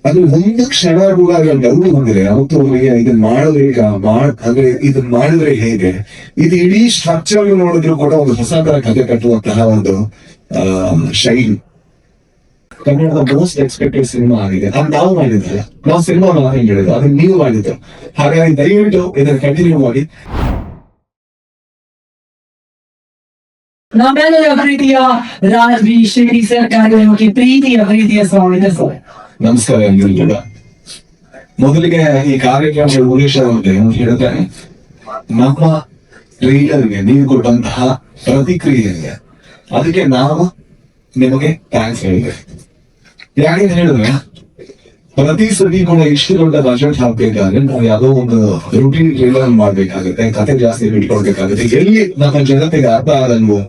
ಅದು ಒಂದು ಕ್ಷಣ ಕೂಡ ಡೌಟ್ ಬಂದಿದೆ ಅವತ್ತು ಅವರಿಗೆ ಇದನ್ನ ಮಾಡಿದ್ರೆ ಈಗ ಅಂದ್ರೆ ಇದನ್ನ ಮಾಡಿದ್ರೆ ಹೇಗೆ, ಇದು ಇಡೀ ಸ್ಟ್ರಕ್ಚರ್ ನೋಡಿದ್ರು ಕೂಡ ಒಂದು ಹೊಸ ತರ ಕಥೆ ಕಟ್ಟುವಂತಹ ಒಂದು ಶೈಲಿ. ಕನ್ನಡದ ಮೋಸ್ಟ್ ಎಕ್ಸ್ಪೆಕ್ಟೆಡ್ ಸಿನಿಮಾ ಆಗಿದೆ. ಅದು ನಾವು ಮಾಡಿದ್ರೆ ನಾವು ಸಿನಿಮಾ ಹೇಳಿದ್ರು, ಅದನ್ನ ನೀವು ಮಾಡಿದ್ರು. ಹಾಗಾಗಿ ದಯವಿಟ್ಟು ಇದನ್ನ ಕಂಟಿನ್ಯೂ ಮಾಡಿ. ನಮ್ಮೆಲ್ಲರ ಪ್ರೀತಿಯ ರಾಜ್ವಿ ಶಿರ್ಡಿ ಸರ್ ಕಾರ್ಯಕ್ರಮಕ್ಕೆ ಪ್ರೀತಿಯ ಸ್ವಾಗತ ಸರ್. ನಮಸ್ಕಾರ ಎಲ್ಲರಿಗೂ ಕೂಡ. ಮೊದಲಿಗೆ ಈ ಕಾರ್ಯಕ್ರಮದ ಉದ್ದೇಶ ಅಂತ ಹೇಳಿದ್ರೆ, ನಮ್ಮ ಟ್ರೈಲರ್ಗೆ ನೀವು ಕೊಟ್ಟಂತಹ ಪ್ರತಿಕ್ರಿಯೆಗೆ ಅದಕ್ಕೆ ನಾವು ನಿಮಗೆ ಥ್ಯಾಂಕ್ಸ್ ಹೇಳಿದೆ. ಯಾಕೆ ಹೇಳಿದ್ರೆ, ಪ್ರತಿ ಸತಿ ಕೂಡ ಇಷ್ಟು ದೊಡ್ಡ ಬಜೆಟ್ ಹಾಕ್ಬೇಕಾದ್ರೆ ನಾವು ಯಾವುದೋ ಒಂದು ರೂಟೀನ್ ಟ್ರೈಲರ್ ಮಾಡ್ಬೇಕಾಗುತ್ತೆ, ಕತೆ ಜಾಸ್ತಿ ಇಟ್ಕೊಳ್ಬೇಕಾಗುತ್ತೆ. ಎಲ್ಲಿ ನಮ್ಮ ಜನತೆಗೆ ಅರ್ಥ ಆಗಲ್ವೋ,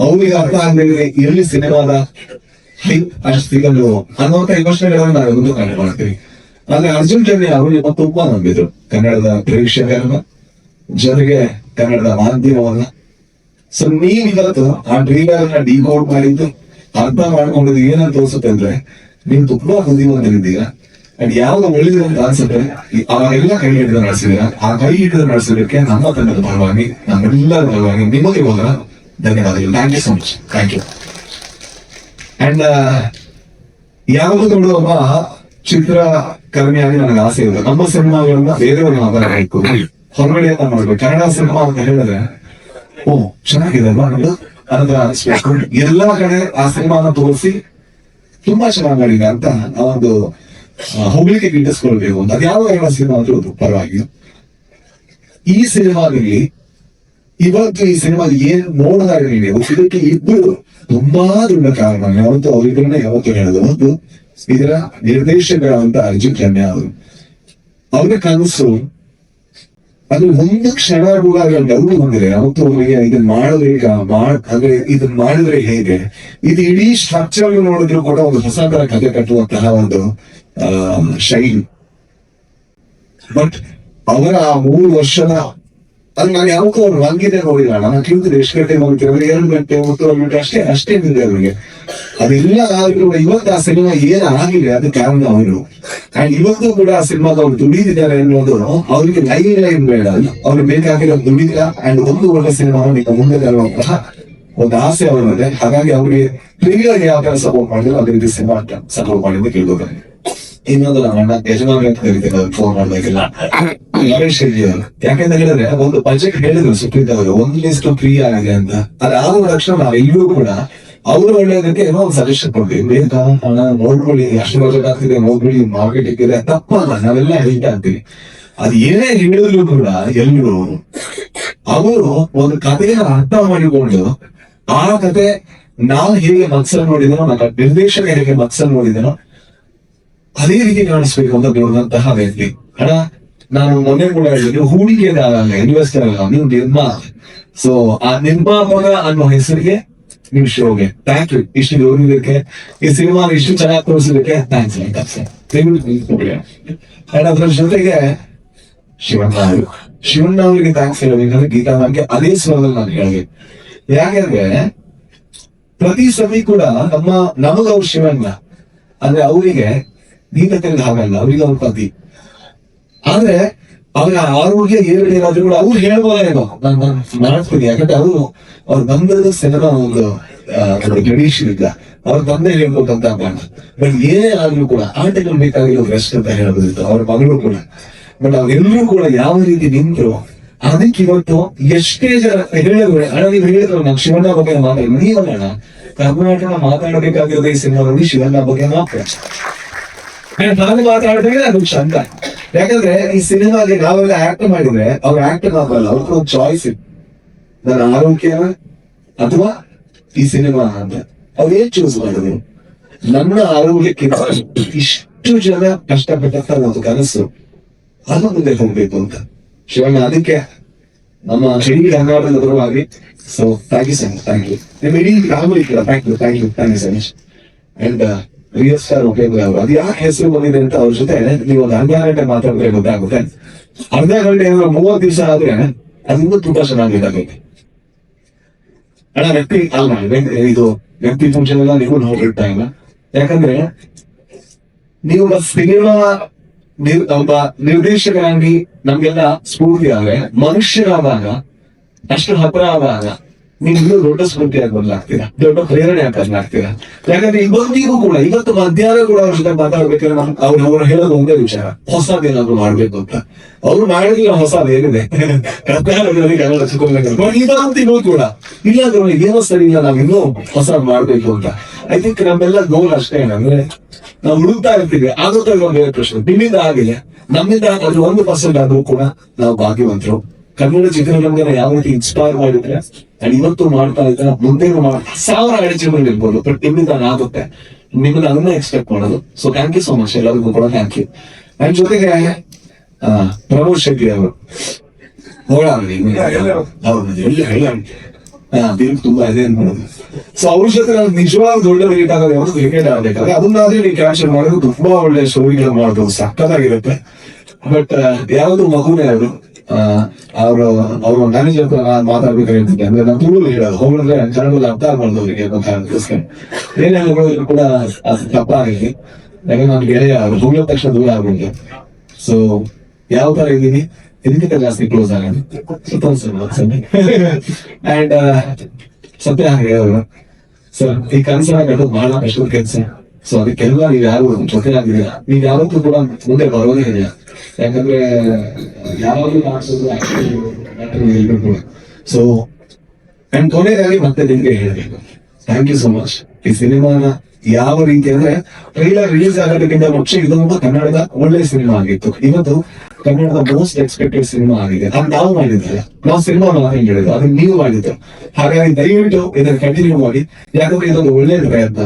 ಅವ್ರಿಗೆ ಅರ್ಥ ಆಗಲಿದ್ರೆ ಎಲ್ಲಿ ಸಿನಿಮಾದ ಅಷ್ಟು ಸಿಗಲ್ವೋ ಅನ್ನುವಂತ ಯೋಚನೆಗಳನ್ನ ನಾವು ಮುಂದೆ ಕಂಡು ಮಾಡ್ತೀವಿ. ಆದ್ರೆ ಅರ್ಜುನ್ ಜನ್ಯ ಅವರು ನಿಮ್ಮ ತುಂಬಾ ನಂಬಿದ್ರು ಕನ್ನಡದ ಪ್ರೇಕ್ಷಕರನ್ನ, ಜನರಿಗೆ ಕನ್ನಡದ ಮಾಧ್ಯಮವನ್ನ. ಸೊ ನೀವಿವತ್ತು ಆ ಟ್ರೈಲರ್ ನ ಡಿಕೋಡ್ ಮಾಡಿದ್ದು, ಅರ್ಥ ಮಾಡ್ಕೊಂಡಿದ್ದು ಏನಂತ ತೋರಿಸುತ್ತೆ ಅಂದ್ರೆ, ನೀವು ತುಂಬಾ ಬುದ್ಧಿವಂತರಿದ್ದೀರಾ. ಅಂಡ್ ಯಾವ್ದು ಒಳ್ಳೆಯದು ಅಂತ ಅನ್ಸುತ್ತೆ ಅವಾಗೆಲ್ಲ ಕೈ ಹಿಡಿದು ನಡೆಸಿದೀರಾ. ಆ ಕೈ ಹಿಡಿದು ನಡೆಸೋದಕ್ಕೆ ನಮ್ಮ ತಂಡದ ಪರವಾಗಿ, ನಮ್ಮೆಲ್ಲರ ಪರವಾಗಿ ನಿಮಗೆ ಹೋದ ಧನ್ಯವಾದಗಳು. Thank you so much. Thank you. And ಯಾವುದು ನೋಡುವ ಚಿತ್ರಕರ್ಮಿಯಾಗಿ ನನಗೆ ಆಸೆ ಇದೆ. ನಮ್ಮ ಸಿನಿಮಾಗಳನ್ನ ಬೇರೆಯವ್ರಿಗೆ ಮಾತಾಡಬೇಕು, ಹೊರಗಡೆ ಅಂತ ನೋಡ್ಬೇಕು. ಕನ್ನಡ ಸಿನಿಮಾ ಅಂತ ಹೇಳಿದ್ರೆ ಓ ಚೆನ್ನಾಗಿದೆ ಅಲ್ವಾ ಅನ್ನೋದು ಅನಿಸ್ಬೇಕು. ಎಲ್ಲಾ ಕಡೆ ಆ ಸಿನಿಮಾನ ತೋರಿಸಿ ತುಂಬಾ ಚೆನ್ನಾಗಿ ಮಾಡಿದೆ ಅಂತ ನಾವೊಂದು ಹೋಗ್ಲಿಕ್ಕೆ ಗಿಟ್ಟಿಸ್ಕೊಳ್ಬೇಕು ಅಂತ. ಅದ್ಯಾವ ಸಿನಿಮಾ ಅಂದ್ರೂ ಪರವಾಗಿ. ಈ ಸಿನಿಮಾದಲ್ಲಿ ಇವತ್ತು ಈ ಸಿನಿಮಾ ಏನ್ ನೋಡ್ತಾ ಇದ್ದೀವಿ, ಇದಕ್ಕೆ ಇಬ್ಬರು ತುಂಬಾ ದೊಡ್ಡ ಕಾರಣ. ಯಾವತ್ತು ಅವರಿಬ್ಬರನ್ನ ಯಾವತ್ತು ಹೇಳೋದು, ಒಂದು ಇದರ ನಿರ್ದೇಶಕರಾದಂತ ಅರ್ಜುನ್ ಜನ್ಯ ಅವರು. ಅವ್ರ ಕನಸು ಅದು ಒಂದು ಕ್ಷಣ ಕೂಡ ಡೌಟ್ ಬಂದಿದೆ ಅವತ್ತು ಅವರಿಗೆ ಇದನ್ನ ಮಾಡಿದ್ರೆ ಈಗ ಅಂದ್ರೆ ಇದನ್ನ ಮಾಡಿದ್ರೆ ಹೇಗೆ, ಇದು ಇಡೀ ಸ್ಟ್ರಕ್ಚರ್ ನೋಡಿದ್ರು ಕೂಡ ಒಂದು ಹೊಸ ತರ ಕಥೆ ಕಟ್ಟುವಂತಹ ಒಂದು ಶೈಲಿ. ಬಟ್ ಅವರ ಆ 3 ವರ್ಷದ ಅದು ನಾನು ಯಾವತ್ತೂ ಅವ್ರು ಹಂಗಿದೆ ನೋಡಿಲ್ಲ. ನಾನು ಕೇಳಿದ್ರೆ ಎಷ್ಟು ಗಂಟೆ ಹೋಗ್ತೀವಿ, 2 ಗಂಟೆ 3 ಗಂಟೆ ಅಷ್ಟೇ ನಿಂದೆ ಅವ್ರಿಗೆ. ಅದೆಲ್ಲ ಆದ್ರೂ ಇವತ್ತು ಆ ಸಿನಿಮಾ ಏನಾಗಿದೆ ಅದು ಕಾರಣ ಅವರು. ಅಂಡ್ ಇವತ್ತು ಕೂಡ ಆ ಸಿನಿಮಾದ ಅವ್ರು ದುಡಿದಿದ್ದಾರೆ ಅನ್ನೋದು ಅವ್ರಿಗೆ ಲೈನ್ ಬೇಡ, ಅವ್ರಿಗೆ ಬೇಕಾಗಿರೋ ದುಡಿದಿಲ್ಲ. ಅಂಡ್ ಒಂದು ಒಳ್ಳೆ ಸಿನಿಮಾ ಈಗ ಮುಂದೆ ತರುವಂತಹ ಒಂದು ಆಸೆ ಅವರಲ್ಲಿದೆ. ಹಾಗಾಗಿ ಅವ್ರಿಗೆ ಟ್ರೈಲರ್ಗೆ ಯಾವ ತರ ಸಪೋರ್ಟ್ ಮಾಡಿದ್ರು ಅದೇ ರೀತಿ ಸಿನಿಮಾ ಸಪೋರ್ಟ್ ಮಾಡಿದ್ದು ಕೇಳ್ಬೋದು. ಇನ್ನೊಂದು ನಮ್ಮ ಅಣ್ಣ ಯಜಮಾನ ಅಂತ ಕರಿತಾರೆ, ಫೋನ್ ಮಾಡ್ಬೇಕಿಲ್ಲ ಗಣೇಶ್ ರೆಡ್ಡಿ ಅವರು. ಯಾಕೆಂತ ಹೇಳಿದ್ರೆ, ಒಂದು ಬಜೆಟ್ ಹೇಳಿದ್ರು ಸುಪ್ರೀತ್ ಅವರು 1:3 ಫ್ರೀ ಆಗಿದೆ ಅಂತ. ಅದಾದ ತಕ್ಷಣ ನಾವೆಲ್ಲರೂ ಕೂಡ ಅವರು ಒಳ್ಳೆಯದಕ್ಕೆ ಏನೋ ಒಂದು ಸಜೆಷನ್ ಕೊಡ್ತೀವಿ. ಬೇಕಾ ಹಣ ನೋಡ್ಕೊಳ್ಳಿ, ಅಷ್ಟು ಬಜೆಟ್ ಆಗ್ತಿದೆ ನೋಡ್ಕೊಳ್ಳಿ, ಮಾರ್ಕೆಟ್ ಇಕ್ಕಿದೆ, ತಪ್ಪಲ್ಲ, ನಾವೆಲ್ಲ ಹೇಳ್ತಾ ಇರ್ತೀವಿ. ಅದು ಏನೇ ಹೇಳಿದ್ರು ಕೂಡ ಎಲ್ಲರೂ ಅವರು ಒಂದು ಕಥೆಯ ಅರ್ಥ ಮಾಡಿಕೊಂಡು ಆ ಕತೆ ನಾವು ಹೇಗೆ ಮತ್ಸಲ್ ನೋಡಿದನೋ, ನಮ್ಮ ನಿರ್ದೇಶಕ ಹೇಗೆ ಮತ್ಸಲ್ ನೋಡಿದನೋ ಅದೇ ರೀತಿ ಕಾಣಿಸ್ಬೇಕು ಅಂತ ನೋಡಿದಂತಹ ವ್ಯಕ್ತಿ. ಹಣ ನಾನು ಮೊನ್ನೆ ಕೂಡ ಹೇಳಿದ್ರೆ, ಹೂಡಿಕೆದಾರ ಇನ್ವೆಸ್ಟರ್ ಅಲ್ಲ, ನೀವು ನಿರ್ಮಾಣ. ಸೊ ಆ ನಿರ್ಮಾಪಕ ಅನ್ನೋ ಹೆಸರಿಗೆ ನೀವು ಶೋಗೆ ಥ್ಯಾಂಕ್ ಯು. ಇಷ್ಟು ಓದಿದಕ್ಕೆ, ಈ ಸಿನಿಮಾ ಇಷ್ಟು ಚೆನ್ನಾಗಿ ತೋರಿಸಿದಕ್ಕೆ ಥ್ಯಾಂಕ್ಸ್. ಅಂಡ್ ಅದ್ರ ಜೊತೆಗೆ ಶಿವಣ್ಣ ಅವರಿಗೆ ಥ್ಯಾಂಕ್ಸ್ ಹೇಳಬೇಕಂದ್ರೆ ಗೀತಾ ಮ್ಯಾಮ್ಗೆ ಅದೇ ಸ್ವರದಲ್ಲಿ ನಾನು ಹೇಳ್ಬೇಕು. ಯಾಕೆಂದ್ರೆ ಪ್ರತಿ ಸಭೆ ಕೂಡ ನಮಗ ಅವ್ರು ಶಿವಣ್ಣ ಅಂದ್ರೆ ಅವರಿಗೆ ನೀತತೆ ಹಾಗಲ್ಲ, ಅವ್ರಿಗೆ ಅವ್ರ ಪತಿ. ಆದ್ರೆ ಅವರ ಆರೋಗ್ಯ ಏನಾದ್ರೂ ಕೂಡ ಅವ್ರು ಹೇಳ್ಬೋದೇನೋ ನಾನು ಮಾಡ್ತೀನಿ. ಯಾಕಂದ್ರೆ ಅವ್ರು ಬಂದದ್ದು ಸಿನಿಮಾ ಒಂದು ಟ್ರೆಡಿಷನ್ ಇಲ್ಲ, ಅವ್ರ ತಂದೆ ಹೇಳ್ಬೇಕಂತ ಬೇಡ. ಬಟ್ ಏನೇ ಆದ್ರೂ ಕೂಡ ಆಟಗಳು ಬೇಕಾಗಿರೋ ರೆಸ್ಟ್ ಅಂತ ಹೇಳ್ಬೋದಿತ್ತು ಅವ್ರ ಮಗಳು ಕೂಡ. ಬಟ್ ಅವ್ರೆಲ್ಲರೂ ಕೂಡ ಯಾವ ರೀತಿ ನಿಂತರು ಅದಕ್ಕೆ ಇವತ್ತು ಎಷ್ಟೇ ಜನ ಹೇಳಿದ್ರು. ಅಣ್ಣ ನೀವು ಹೇಳಿದ್ರು ನಾನು ಶಿವಣ್ಣ ಬಗ್ಗೆ ಮಾತಾಡಿ, ನೀವಲ್ಲ ಕರ್ನಾಟಕ ಮಾತಾಡಬೇಕಾಗಿರೋದು ಈ ಸಿನಿಮಾ ನೋಡಿ ಶಿವಣ್ಣ ಬಗ್ಗೆ ಮಾತ್ರ. ನಾನು ಮಾತಾಡಿದ್ರೆ ಅದು ಚಂದ. ಯಾಕಂದ್ರೆ ಈ ಸಿನಿಮಾಗೆ ನಾವೆಲ್ಲ ಆಕ್ಟ್ ಮಾಡಿದ್ರೆ ಅವ್ರ ಆಕ್ಟ್ ಮಾಡಲ್ಲ, ಅವ್ರಿಗೆ ಒಂದು ಚಾಯ್ಸ್ ಇತ್ತು, ನನ್ನ ಆರೋಗ್ಯ ಅಥವಾ ಈ ಸಿನಿಮಾ ಅಂತ. ಅವ್ರು ಏನ್ ಚೂಸ್ ಮಾಡಿದ್ರು, ನನ್ನ ಆರೋಗ್ಯಕ್ಕೆ ಇಷ್ಟು ಜನ ಕಷ್ಟಪಟ್ಟಂತ ಒಂದು ಕನಸು ಅದು ಮುಂದೆ ಹೋಗ್ಬೇಕು ಅಂತ ಶಿವಣ್ಣ. ಅದಕ್ಕೆ ನಮ್ಮ ಇಡೀ ಕರ್ನಾಟಕದ ಪರವಾಗಿ so thank you so much. Thank you. ನಿಮ್ಮ ಇಡೀ ಫ್ಯಾಮಿಲಿ ಕೂಡ thank you so much. And real star Upendra ಅವರು ಅದು ಯಾಕೆ ಹೆಸರು ಬಂದಿದೆ ಅಂತ ಅವ್ರ ಜೊತೆ ನೀವು ಒಂದು 12 ಗಂಟೆ ಮಾತಾಡಿದ್ರೆ ಗೊತ್ತಾಗುತ್ತೆ. ಅರ್ಧ ಗಂಟೆ 30 ದಿವಸ ಆದ್ರೆ ಅದು ತುಂಬಾ ಚೆನ್ನಾಗಿದ್ದಾಗೈತೆ. ಅಣ್ಣ ಇದು ವ್ಯಕ್ತಿ ಫಂಕ್ಷನ್ ಎಲ್ಲ ನೀವು ಹೋಗಿರ್ತಾ ಇಲ್ಲ. ಯಾಕಂದ್ರೆ ನೀವು ಸಿನಿಮಾ ಒಬ್ಬ ನಿರ್ದೇಶಕರಾಗಿ ನಮ್ಗೆಲ್ಲ ಸ್ಫೂರ್ತಿ ಆದ್ರೆ, ಮನುಷ್ಯರಾದಾಗ ಅಷ್ಟು ಹತ್ರ ಆದಾಗ ನೀವು ಇನ್ನೂ ದೊಡ್ಡ ಸ್ಫೂರ್ತಿಯಾಗಿ ಬದಲಾಗ್ತೀರಾ, ದೊಡ್ಡ ಪ್ರೇರಣೆ ಬದಲಾಗ್ತೀರಾ. ಯಾಕಂದ್ರೆ ಇವತ್ತಿಗೂ ಕೂಡ, ಇವತ್ತು ಮಧ್ಯಾಹ್ನ ಕೂಡ ಅವ್ರ ಜೊತೆ ಮಾತಾಡ್ಬೇಕಾದ್ರೆ ಅವ್ರು ಹೇಳೋದು ಒಂದೇ ವಿಚಾರ, ಹೊಸದೇನಾದ್ರು ಮಾಡ್ಬೇಕು ಅಂತ. ಅವ್ರು ಮಾಡಿದ್ರೆ ಹೊಸದೇನಿದೆ ಕನ್ನಡ ಚಿತ್ರರಂಗ ಕೂಡ ಇಲ್ಲಾದ್ರೂ ಏನೋ ಸರಿ ಇಲ್ಲ, ನಾವ್ ಇನ್ನೂ ಹೊಸ ಮಾಡ್ಬೇಕು ಅಂತ. ಐ ಥಿಂಕ್ ನಮ್ಮೆಲ್ಲ ಗೋಲ್ ಅಷ್ಟೇ, ಅಂದ್ರೆ ನಾವು ಹುಡುಕ್ತಾ ಇರ್ತೀವಿ. ಆಗುತ್ತೆ ಒಂದು ಬೇರೆ ಪ್ರಶ್ನೆ, ನಿಮ್ಮಿಂದ ಆಗಿದೆ, ನಮ್ಮಿಂದ ಅದು 1% ಆದ್ರೂ ಕೂಡ ನಾವು ಭಾಗ್ಯವಂತರು. ಕನ್ನಡ ಚಿತ್ರರಂಗನ ಯಾವ ರೀತಿ ಇನ್ಸ್ಪೈರ್ ಮಾಡಿದ್ರೆ and ಇವತ್ತು ಮಾಡ್ತಾ ಇದ್ರೆ, ಮುಂದೆ 1000 ಅಡಚಣೆಗಳು ಇರ್ಬೋದು, ಬಟ್ ನಿಮ್ಮಿಂದ ಆಗುತ್ತೆ. ನಿಮ್ಮನ್ನ ಅದನ್ನ ಎಕ್ಸ್ಪೆಕ್ಟ್ ಮಾಡೋದು. So thank you so much ಎಲ್ಲರಿಗೂ ಕೂಡ, ಥ್ಯಾಂಕ್ ಯು. ಅಂಡ್ ಜೊತೆಗೆ ಪ್ರಮೋದ್ ಶೆಟ್ಟಿ ಅವರು ದಿನ ತುಂಬಾ ಇದೆ ಅನ್ಬೋದು. ಸೊ ಅವ್ರ ಜೊತೆ ನಾನು ನಿಜವಾಗ್ ದೊಡ್ಡ ರೇಟ್ ಆಗೋದು ಯಾವುದು ಕ್ರಿಕೆಟ್ ಆಡ್ಬೇಕಾದ್ರೆ, ಅದನ್ನಾದ್ರೆ ನೀವು ಕ್ಯಾಪ್ಚರ್ ಮಾಡೋದು ತುಂಬಾ ಒಳ್ಳೆ ಸ್ಟೋರಿಗಳು ಮಾಡೋದು ಸಕ್ಕತ್ತಾಗಿರುತ್ತೆ. ಬಟ್ ಯಾವ್ದು ಮಗುನೇ ಅವರು ಅವ್ರ ಮ್ಯಾನೇಜರ್ ಮಾತಾಡ್ಬೇಕಾದ್ರೆ ಹೇಳ್ತಿದ್ದೆ, ಅಂದ್ರೆ ನಾನು ತುಳು ಹೇಳೋದು ಹೋಗಿದ್ರೆ ಕನ್ನಡದಲ್ಲಿ ಅರ್ಥ ಆಗ್ಬಾರ್ದು ಅವರಿಗೆ ಏನೇ ಕೂಡ ತಪ್ಪಾಗಿದೆ. ಯಾಕಂದ್ರೆ ನಾನು ಗೆಳೆಯ ಅವರು ಹೋಗಿದ ತಕ್ಷಣ ದೂರ ಆಗ್ಬಿಟ್ಟು, ಸೊ ಯಾವ ತರ ಇದ್ದೀನಿ ಇದಕ್ಕಿಂತ ಜಾಸ್ತಿ ಕ್ಲೋಸ್ ಆಗೋದು. ಅಂಡ್ ಸತ್ಯ ಹಾಗೆ ಅವರು ಸರ್, ಈ ಕನಸನ್ನ ಕಟ್ಟೋದು ಬಹಳ ಕಷ್ಟದ ಕೆಲಸ. ಸೊ ಅದಕ್ಕೆಲ್ಲ ನೀವು ಯಾರು ಜೊತೆ ಆಗಿದ್ದೀರಾ, ನೀವು ಯಾವತ್ತೂ ಕೂಡ ಮುಂದೆ ಬರೋದೇ ಇಲ್ಲ. ಯಾಕಂದ್ರೆ ಯಾವಾಗಲೂ ಕಾಣಿಸೋದು. ಸೊ ಅಂಡ್ ಕೊನೆಯದಾಗಿ ಮತ್ತೆ ನಿಮ್ಗೆ ಹೇಳ್ಬೇಕು, ಥ್ಯಾಂಕ್ ಯು ಸೋ ಮಚ್. ಈ ಸಿನಿಮಾನ ಯಾವ ರೀತಿ ಅಂದ್ರೆ, ಟ್ರೈಲರ್ ರಿಲೀಸ್ ಆಗೋದಕ್ಕಿಂತ ಮುಂಚೆ ಇದೊಂದು ಕನ್ನಡದ ಒಳ್ಳೆ ಸಿನಿಮಾ ಆಗಿತ್ತು. ಇವತ್ತು ಕನ್ನಡದ ಮೋಸ್ಟ್ ಎಕ್ಸ್ಪೆಕ್ಟೆಡ್ ಸಿನಿಮಾ ಆಗಿದೆ. ಅದು ನಾವು ಮಾಡಿದ್ರೆ, ನಾವು ಸಿನಿಮಾ ಹೆಂಗ್ ಹೇಳಿದ್ರು, ಅದನ್ನ ನೀವು ಮಾಡಿದ್ದು. ಹಾಗಾಗಿ ದಯವಿಟ್ಟು ಇದನ್ನ ಕಂಟಿನ್ಯೂ ಮಾಡಿ, ಯಾಕಂದ್ರೆ ಇದೊಂದು ಒಳ್ಳೆಯ ಪ್ರಯತ್ನ.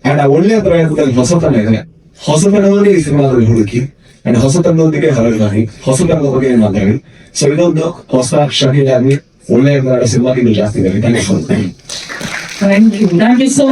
ಅಂಡ್ ಆ ಒಳ್ಳೆಯ ಪ್ರಯತ್ನದಲ್ಲಿ ಹೊಸತನ ಇದೆ. ಹೊಸತನವನ್ನೇ ಈ ಸಿನಿಮಾದಲ್ಲಿ ಹುಡುಕಿ ಅಂಡ್ ಹೊಸತನದೊಂದಿಗೆ ಹರಡಿ, ಹೊಸತನದ ಬಗ್ಗೆ ಮಾತಾಡಿ. ಸೊ ಇದೊಂದು ಹೊಸ ಶನಿಯಾಗಿ ಒಳ್ಳೆಯ ಕನ್ನಡ ಸಿನಿಮಾ ಇದು ಜಾಸ್ತಿ ಇದೆ. Thank you. Thank you so